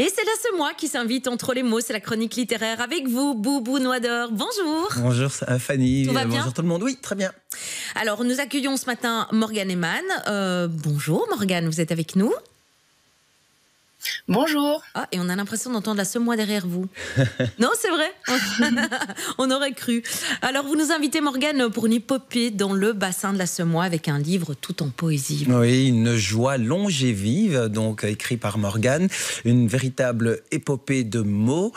Et c'est la Semois qui s'invite entre les mots, c'est la chronique littéraire avec vous, Boubou Noidor. Bonjour. Bonjour Fanny, Tout va bien? bonjour tout le monde. Oui, très bien. Alors, nous accueillons ce matin Morgane Eman. Bonjour Morgane, vous êtes avec nous? Bonjour. Ah, et on a l'impression d'entendre la Semois derrière vous. Non, c'est vrai. On aurait cru. Alors, vous nous invitez, Morgane, pour une épopée dans le bassin de la Semois avec un livre tout en poésie. Oui, une joie longévive, donc écrit par Morgane, une véritable épopée de mots.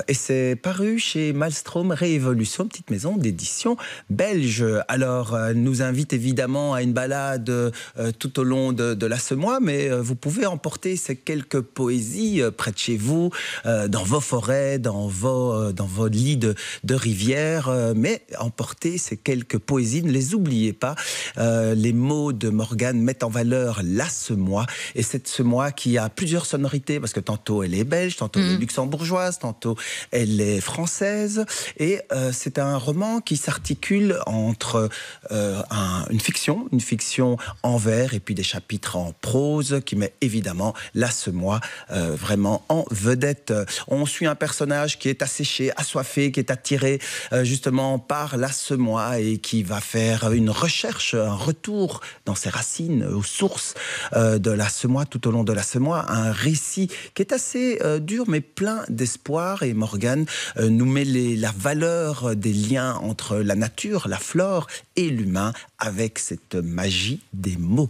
Et c'est paru chez Maelstrom Réévolution, petite maison d'édition belge. Alors, elle nous invite évidemment à une balade tout au long de la Semois, mais vous pouvez emporter ces quelques poésies près de chez vous, dans vos forêts, dans vos lits de rivières, mais emporter ces quelques poésies, ne les oubliez pas. Les mots de Morgane mettent en valeur la Semois, et cette Semois qui a plusieurs sonorités, parce que tantôt elle est belge, tantôt elle est luxembourgeoise, tantôt elle est française, et c'est un roman qui s'articule entre une fiction en vers et puis des chapitres en prose qui met évidemment la Semois vraiment en vedette. On suit un personnage qui est asséché, assoiffé, qui est attiré justement par la Semois et qui va faire une recherche, un retour dans ses racines, aux sources de la Semois, tout au long de la Semois. Un récit qui est assez dur mais plein d'espoir, et Morgane nous met la valeur des liens entre la nature, la flore et l'humain avec cette magie des mots.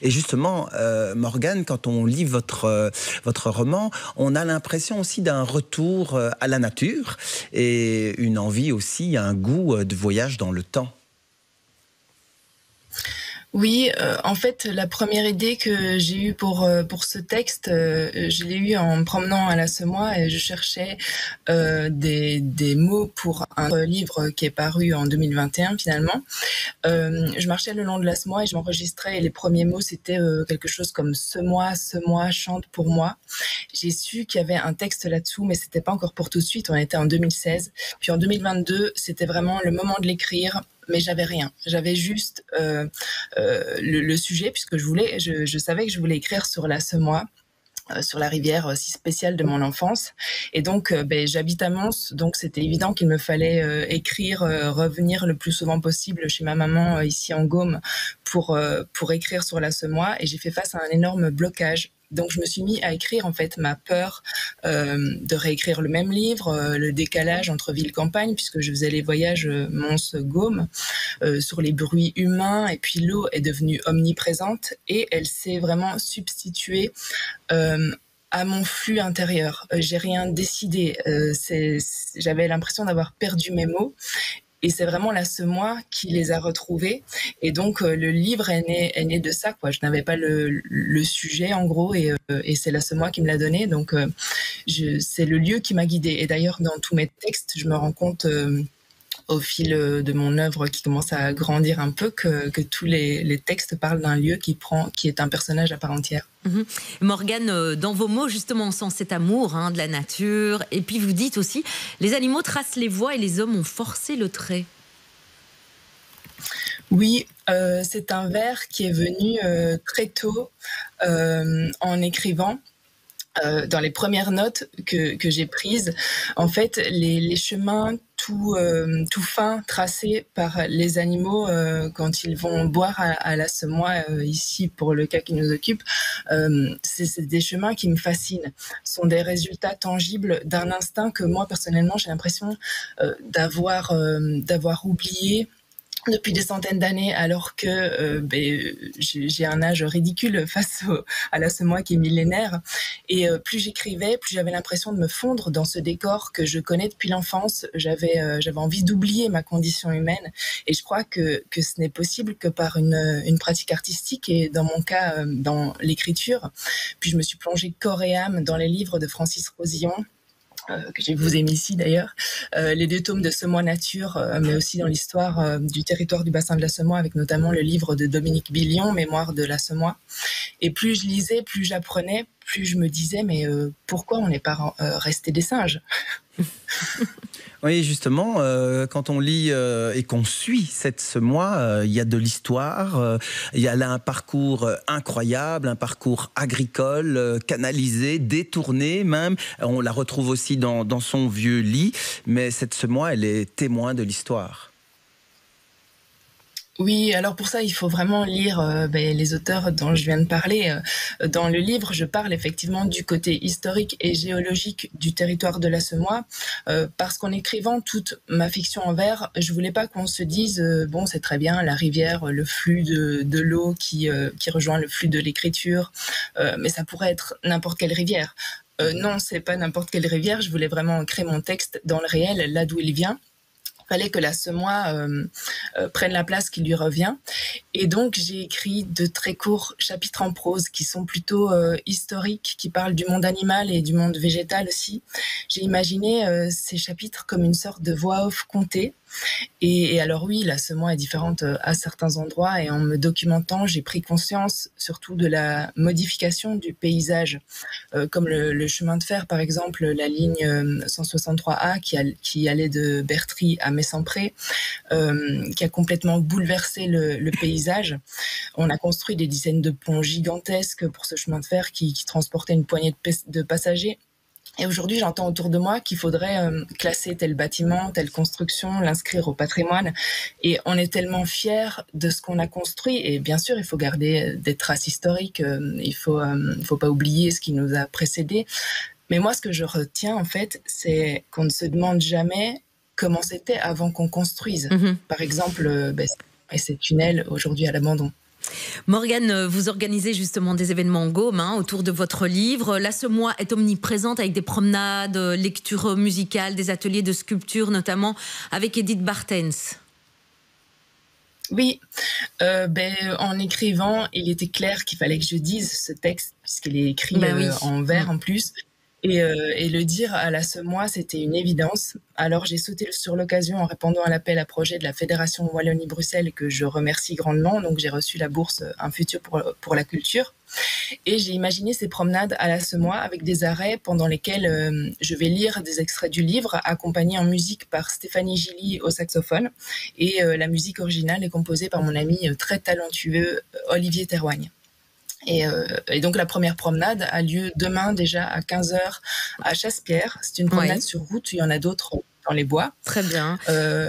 Et justement, Morgane, quand on lit votre roman, on a l'impression aussi d'un retour à la nature et une envie aussi, un goût de voyage dans le temps. Oui, en fait, la première idée que j'ai eue pour ce texte, je l'ai eue en me promenant à la Semois, et je cherchais des mots pour un livre qui est paru en 2021 finalement. Je marchais le long de la Semois et je m'enregistrais, et les premiers mots c'était quelque chose comme Semois, chante pour moi. J'ai su qu'il y avait un texte là-dessous, mais c'était pas encore pour tout de suite. On était en 2016, puis en 2022, c'était vraiment le moment de l'écrire. Mais j'avais rien. J'avais juste le sujet, puisque je savais que je voulais écrire sur la Semois, sur la rivière si spéciale de mon enfance. Et donc, j'habite à Mons, donc c'était évident qu'il me fallait écrire, revenir le plus souvent possible chez ma maman ici en Gaume pour écrire sur la Semois. Et j'ai fait face à un énorme blocage. Donc je me suis mis à écrire en fait ma peur de réécrire le même livre, le décalage entre ville-campagne, puisque je faisais les voyages Mons-Gaume, sur les bruits humains, et puis l'eau est devenue omniprésente et elle s'est vraiment substituée à mon flux intérieur. J'ai rien décidé, j'avais l'impression d'avoir perdu mes mots. Et c'est vraiment la Semois qui les a retrouvés. Et donc, le livre est né de ça, quoi. Je n'avais pas le sujet, en gros, et c'est la Semois qui me l'a donné. Donc, c'est le lieu qui m'a guidée. Et d'ailleurs, dans tous mes textes, je me rends compte au fil de mon œuvre qui commence à grandir un peu que tous les textes parlent d'un lieu qui est un personnage à part entière. Morgane, dans vos mots, justement, on sent cet amour de la nature. Et puis vous dites aussi, les animaux tracent les voies et les hommes ont forcé le trait. Oui, c'est un vers qui est venu très tôt en écrivant. Dans les premières notes que j'ai prises, en fait, les chemins tout fins tracés par les animaux quand ils vont boire à la Semois, ici pour le cas qui nous occupe, c'est des chemins qui me fascinent. Ce sont des résultats tangibles d'un instinct que moi personnellement j'ai l'impression d'avoir oublié depuis des centaines d'années, alors que j'ai un âge ridicule face à la Semois qui est millénaire. Et plus j'écrivais, plus j'avais l'impression de me fondre dans ce décor que je connais depuis l'enfance. J'avais envie d'oublier ma condition humaine. Et je crois que ce n'est possible que par une pratique artistique, et dans mon cas, dans l'écriture. Puis je me suis plongée corps et âme dans les livres de Francis Rosillon, que je vous ai mis ici d'ailleurs, les 2 tomes de Semois Nature, mais aussi dans l'histoire du territoire du bassin de la Semois, avec notamment le livre de Dominique Billion, Mémoire de la Semois. Et plus je lisais, plus j'apprenais, plus je me disais, mais pourquoi on n'est pas resté des singes? Oui, justement, quand on lit et qu'on suit cette Semois, il y a de l'histoire, il y a là un parcours incroyable, un parcours agricole, canalisé, détourné même. On la retrouve aussi dans son vieux lit, mais cette Semois, elle est témoin de l'histoire. Oui, alors pour ça, il faut vraiment lire les auteurs dont je viens de parler. Dans le livre, je parle effectivement du côté historique et géologique du territoire de la Semois, parce qu'en écrivant toute ma fiction en vers, je voulais pas qu'on se dise bon, c'est très bien la rivière, le flux de l'eau qui rejoint le flux de l'écriture, mais ça pourrait être n'importe quelle rivière. Non, c'est pas n'importe quelle rivière. Je voulais vraiment créer mon texte dans le réel, là d'où il vient. Fallait que la Semois prenne la place qui lui revient. Et donc, j'ai écrit de très courts chapitres en prose qui sont plutôt historiques, qui parlent du monde animal et du monde végétal aussi. J'ai imaginé ces chapitres comme une sorte de voix off contée. Et alors oui, la Semois est différente à certains endroits, et en me documentant, j'ai pris conscience surtout de la modification du paysage, comme le chemin de fer, par exemple, la ligne 163A qui allait de Bertry à Messampré, qui a complètement bouleversé le paysage. On a construit des dizaines de ponts gigantesques pour ce chemin de fer qui transportait une poignée de passagers. Et aujourd'hui, j'entends autour de moi qu'il faudrait classer tel bâtiment, telle construction, l'inscrire au patrimoine. Et on est tellement fiers de ce qu'on a construit. Et bien sûr, il faut garder des traces historiques. Il faut pas oublier ce qui nous a précédés. Mais moi, ce que je retiens, en fait, c'est qu'on ne se demande jamais comment c'était avant qu'on construise. Par exemple, ces tunnels aujourd'hui à l'abandon. Morgane, vous organisez justement des événements en Gaume autour de votre livre. La Semois est omniprésente avec des promenades, lectures musicales, des ateliers de sculpture, notamment avec Edith Bartens. Oui, en écrivant, il était clair qu'il fallait que je dise ce texte, puisqu'il est écrit en vers en plus. Et le dire à la Semois, c'était une évidence. Alors j'ai sauté sur l'occasion en répondant à l'appel à projet de la Fédération Wallonie-Bruxelles, que je remercie grandement. Donc j'ai reçu la bourse Un futur pour la culture. Et j'ai imaginé ces promenades à la Semois avec des arrêts pendant lesquels je vais lire des extraits du livre, accompagnés en musique par Stéphanie Gilly au saxophone. Et la musique originale est composée par mon ami très talentueux Olivier Terroigne. Et donc la première promenade a lieu demain déjà à 15h à Chaspierre. C'est une promenade sur route, il y en a d'autres dans les bois. Très bien.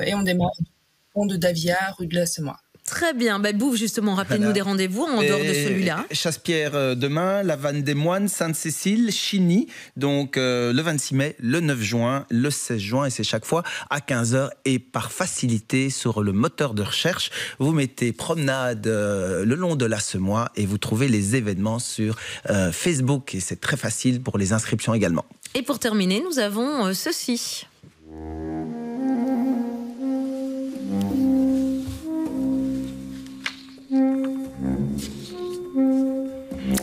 Et on démarre du pont de Davia, rue de la Semois. Très bien. Bouf, justement, rappelez-nous des rendez-vous en dehors de celui-là. Chaspierre demain, la Vanne des Moines, Sainte-Cécile, Chigny, donc le 26 mai, le 9 juin, le 16 juin, et c'est chaque fois à 15h. Et par facilité, sur le moteur de recherche, vous mettez promenade le long de la Semois et vous trouvez les événements sur Facebook. Et c'est très facile pour les inscriptions également. Et pour terminer, nous avons ceci.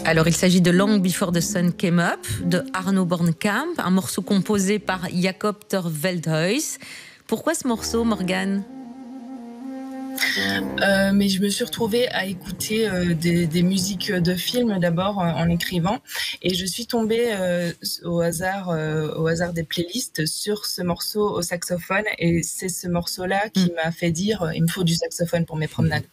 Alors, il s'agit de Long Before the Sun Came Up de Arno Bornkamp, un morceau composé par Jacob ter Veldhuis. Pourquoi ce morceau, Morgane ? Mais je me suis retrouvée à écouter des musiques de films d'abord en écrivant, et je suis tombée au hasard des playlists sur ce morceau au saxophone, et c'est ce morceau-là qui m'a fait dire il me faut du saxophone pour mes promenades.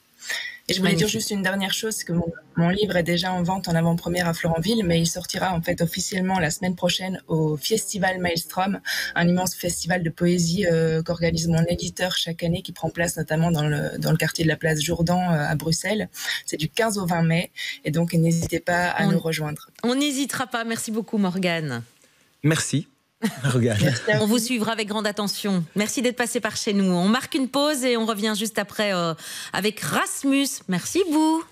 Et je voulais dire juste une dernière chose, que mon livre est déjà en vente en avant-première à Florenville, mais il sortira en fait officiellement la semaine prochaine au Festival Maelstrom, un immense festival de poésie qu'organise mon éditeur chaque année, qui prend place notamment dans le quartier de la place Jourdan à Bruxelles. C'est du 15 au 20 mai, et donc n'hésitez pas à nous rejoindre. On n'hésitera pas. Merci beaucoup, Morgane. Merci. On vous suivra avec grande attention. Merci d'être passé par chez nous. On marque une pause et on revient juste après avec Rasmus. Merci vous.